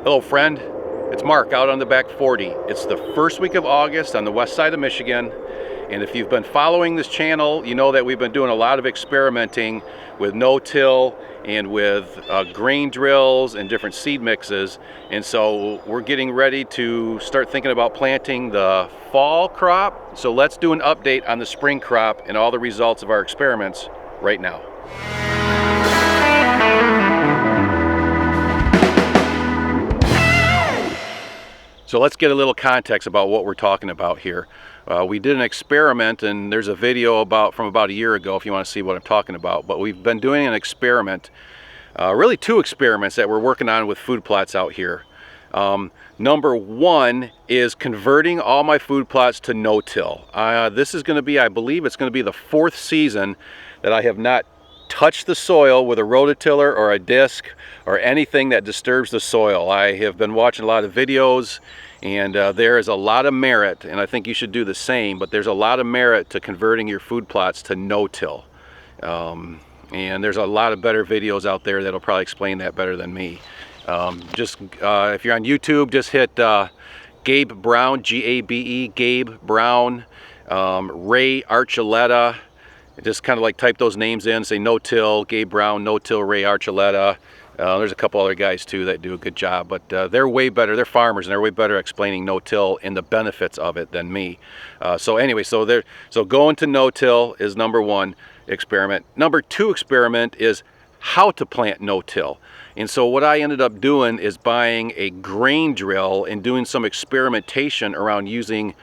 Hello friend, it's Mark out on the back 40. It's the first week of August on the west side of Michigan, and if you've been following this channel, you know that we've been doing a lot of experimenting with no-till and with grain drills and different seed mixes, and so we're getting ready to start thinking about planting the fall crop. So let's do an update on the spring crop and all the results of our experiments right now. So let's get a little context about what we're talking about here. We did an experiment, and there's a video from about a year ago if you want to see what I'm talking about. But we've been doing an experiment, really two experiments that we're working on with food plots out here. Number one is converting all my food plots to no-till. This is going to be, I believe it's going to be the fourth season that I have not touch the soil with a rototiller or a disc or anything that disturbs the soil. I have been watching a lot of videos, and there is a lot of merit, and I think you should do the same, but there's a lot of merit to converting your food plots to no-till. And there's a lot of better videos out there that'll probably explain that better than me. If you're on YouTube, just hit Gabe Brown, G-A-B-E, Gabe Brown, Ray Archuleta. Just kind of like type those names in, say no-till, Gabe Brown, no-till, Ray Archuleta. There's a couple other guys too that do a good job, but they're way better. They're farmers, and they're way better at explaining no-till and the benefits of it than me. So going to no-till is number one experiment. Number two experiment is how to plant no-till. And so what I ended up doing is buying a grain drill and doing some experimentation around using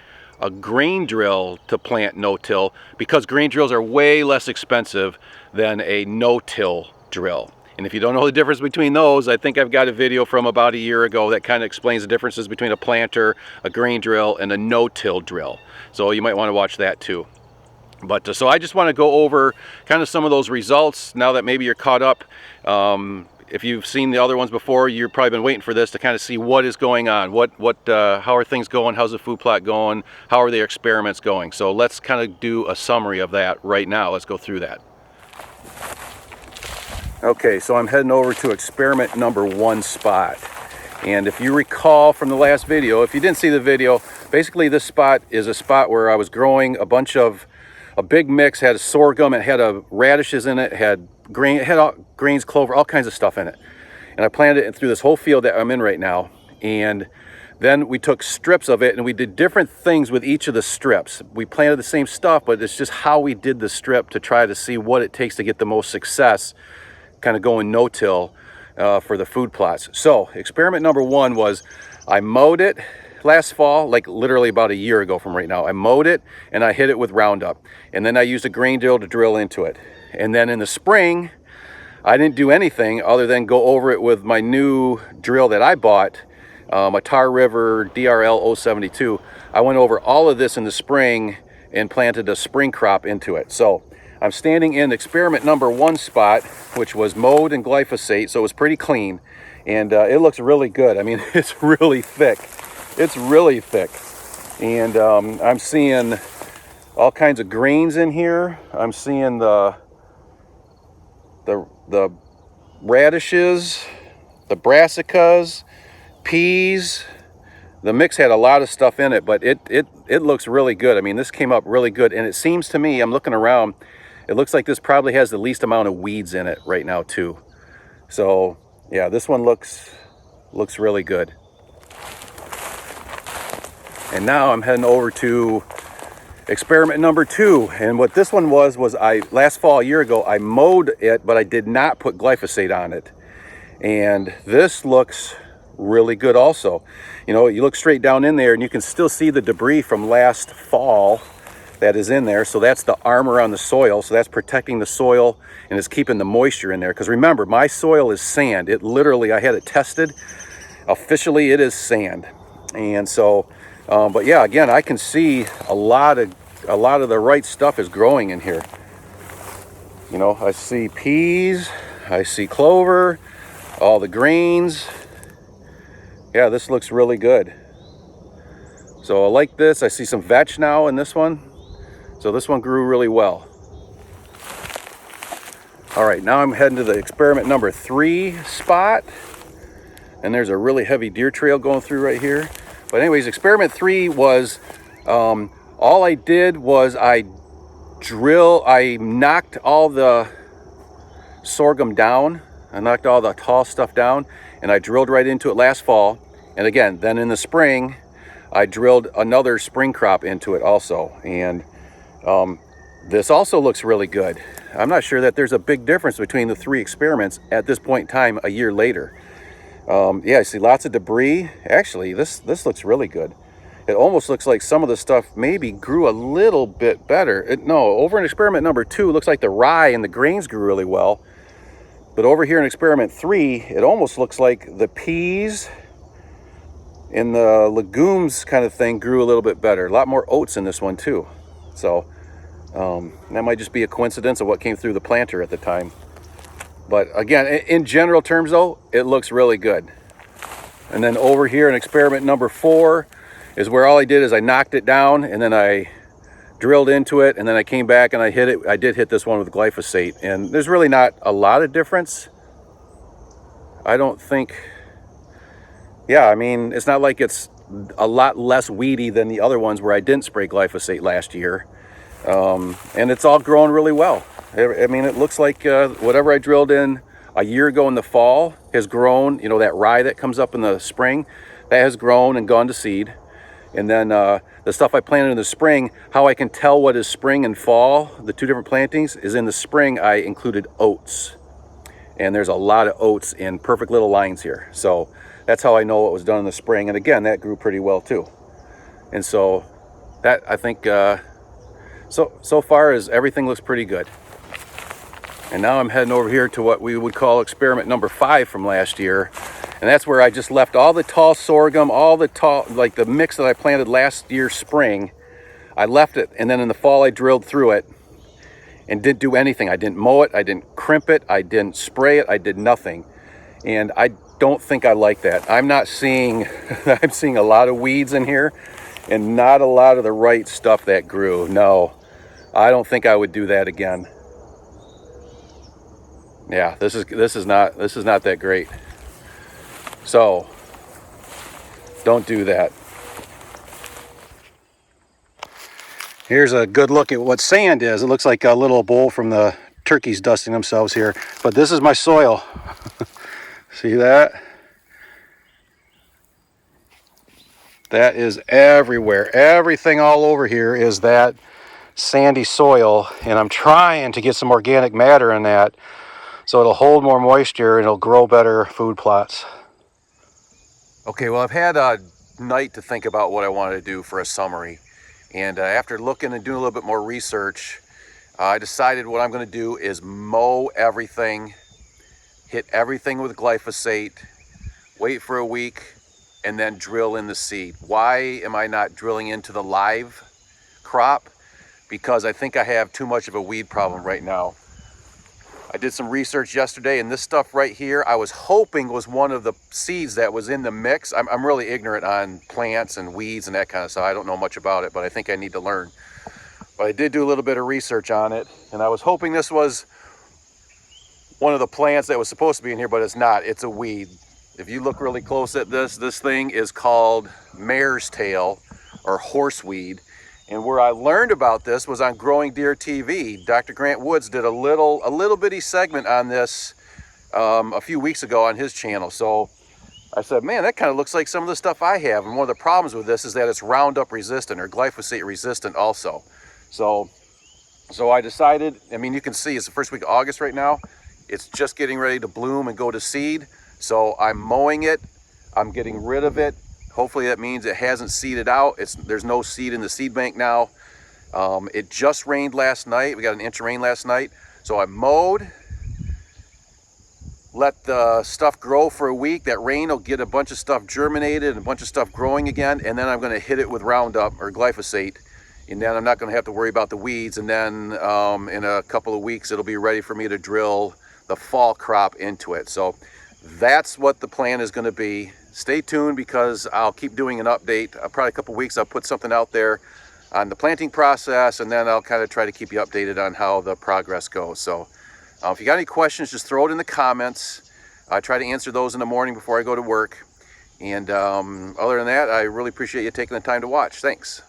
a grain drill to plant no-till, because grain drills are way less expensive than a no-till drill. And if you don't know the difference between those, I think I've got a video from about a year ago that kind of explains the differences between a planter, a grain drill, and a no-till drill. So you might want to watch that too. But so I just want to go over kind of some of those results now that maybe you're caught up. If you've seen the other ones before, you've probably been waiting for this to kind of see what is going on, how are things going, how's the food plot going, how are the experiments going. So let's kind of do a summary of that right now. Let's go through that. Okay, so I'm heading over to experiment number one spot. And if you recall from the last video, if you didn't see the video, basically this spot is a spot where I was growing a big mix, had a sorghum, it had radishes in it, had grains, clover, all kinds of stuff in it. And I planted it through this whole field that I'm in right now. And then we took strips of it and we did different things with each of the strips. We planted the same stuff, but it's just how we did the strip to try to see what it takes to get the most success, kind of going no-till for the food plots. So experiment number one was I mowed it last fall, like literally about a year ago from right now. I mowed it and I hit it with Roundup. And then I used a grain drill to drill into it. And then in the spring, I didn't do anything other than go over it with my new drill that I bought, a Tar River DRL 072. I went over all of this in the spring and planted a spring crop into it. So I'm standing in experiment number one spot, which was mowed and glyphosate, so it was pretty clean. And it looks really good. I mean, it's really thick. It's really thick. And I'm seeing all kinds of grains in here. I'm seeing the radishes, the brassicas, peas. The mix had a lot of stuff in it, but it looks really good. I mean, this came up really good, and it seems to me, I'm looking around, it looks like this probably has the least amount of weeds in it right now too. So yeah, this one looks really good. And now I'm heading over to experiment number two. And what this one was last fall, a year ago, I mowed it, but I did not put glyphosate on it. And this looks really good also. You know, you look straight down in there and you can still see the debris from last fall that is in there. So that's the armor on the soil. So that's protecting the soil and it's keeping the moisture in there. Because remember, my soil is sand. It literally, I had it tested. Officially, it is sand. And so, but yeah, again, I can see a lot of the right stuff is growing in here. You know, I see peas, I see clover, all the grains. Yeah, this looks really good. So I like this. I see some vetch now in this one. So this one grew really well. All right, now I'm heading to the experiment number 3 spot. and there's a really heavy deer trail going through right here. But anyways, experiment 3 was, all I did was I knocked all the sorghum down. I knocked all the tall stuff down, and I drilled right into it last fall. And again, then in the spring, I drilled another spring crop into it also. And this also looks really good. I'm not sure that there's a big difference between the 3 experiments at this point in time a year later. Yeah, I see lots of debris. Actually, this looks really good. It almost looks like some of the stuff maybe grew a little bit better. No, over in experiment number 2, it looks like the rye and the grains grew really well. But over here in experiment 3, it almost looks like the peas and the legumes kind of thing grew a little bit better. A lot more oats in this one too. So that might just be a coincidence of what came through the planter at the time. But again, in general terms though, it looks really good. And then over here in experiment number 4 is where all I did is I knocked it down, and then I drilled into it, and then I came back and I hit it. I did hit this one with glyphosate, and there's really not a lot of difference. I don't think, yeah, I mean, it's not like it's a lot less weedy than the other ones where I didn't spray glyphosate last year. And it's all growing really well. I mean, it looks like whatever I drilled in a year ago in the fall has grown. You know, that rye that comes up in the spring, that has grown and gone to seed. And then the stuff I planted in the spring, how I can tell what is spring and fall, the 2 different plantings, is in the spring I included oats. And there's a lot of oats in perfect little lines here. So that's how I know what was done in the spring. And again, that grew pretty well too. And so that, I think, so far as everything looks pretty good. And now I'm heading over here to what we would call experiment number 5 from last year. And that's where I just left all the tall sorghum, all the tall, like the mix that I planted last year spring. I left it, and then in the fall I drilled through it and didn't do anything. I didn't mow it, I didn't crimp it, I didn't spray it, I did nothing. And I don't think I like that. I'm not seeing, I'm seeing a lot of weeds in here and not a lot of the right stuff that grew. No, I don't think I would do that again. Yeah, this is not that great. So don't do that. Here's a good look at what sand is. It looks like a little bowl from the turkeys dusting themselves here. But this is my soil. See that? That is everywhere. Everything all over here is that sandy soil. And I'm trying to get some organic matter in that so it'll hold more moisture and it'll grow better food plots. Okay, well, I've had a night to think about what I wanted to do for a summary. And after looking and doing a little bit more research, I decided what I'm going to do is mow everything, hit everything with glyphosate, wait for a week, and then drill in the seed. Why am I not drilling into the live crop? Because I think I have too much of a weed problem right now. I did some research yesterday, and this stuff right here, I was hoping was one of the seeds that was in the mix. I'm really ignorant on plants and weeds and that kind of stuff. I don't know much about it, but I think I need to learn. But I did do a little bit of research on it, and I was hoping this was one of the plants that was supposed to be in here, but it's not. It's a weed. If you look really close at this thing is called mare's tail or horseweed. And where I learned about this was on Growing Deer TV. Dr. Grant Woods did a little bitty segment on this a few weeks ago on his channel. So I said, man, that kind of looks like some of the stuff I have. And one of the problems with this is that it's Roundup resistant or glyphosate resistant also. So I decided, I mean, you can see it's the first week of August right now. It's just getting ready to bloom and go to seed. So I'm mowing it, I'm getting rid of it. Hopefully that means it hasn't seeded out. There's no seed in the seed bank now. It just rained last night. We got an inch of rain last night. So I mowed, let the stuff grow for a week. That rain will get a bunch of stuff germinated and a bunch of stuff growing again. And then I'm going to hit it with Roundup or glyphosate. And then I'm not going to have to worry about the weeds. And then in a couple of weeks, it'll be ready for me to drill the fall crop into it. So that's what the plan is going to be. Stay tuned because I'll keep doing an update. Probably a couple weeks I'll put something out there on the planting process, and then I'll kind of try to keep you updated on how the progress goes. So if you got any questions, just throw it in the comments. I try to answer those in the morning before I go to work. And other than that, I really appreciate you taking the time to watch. Thanks.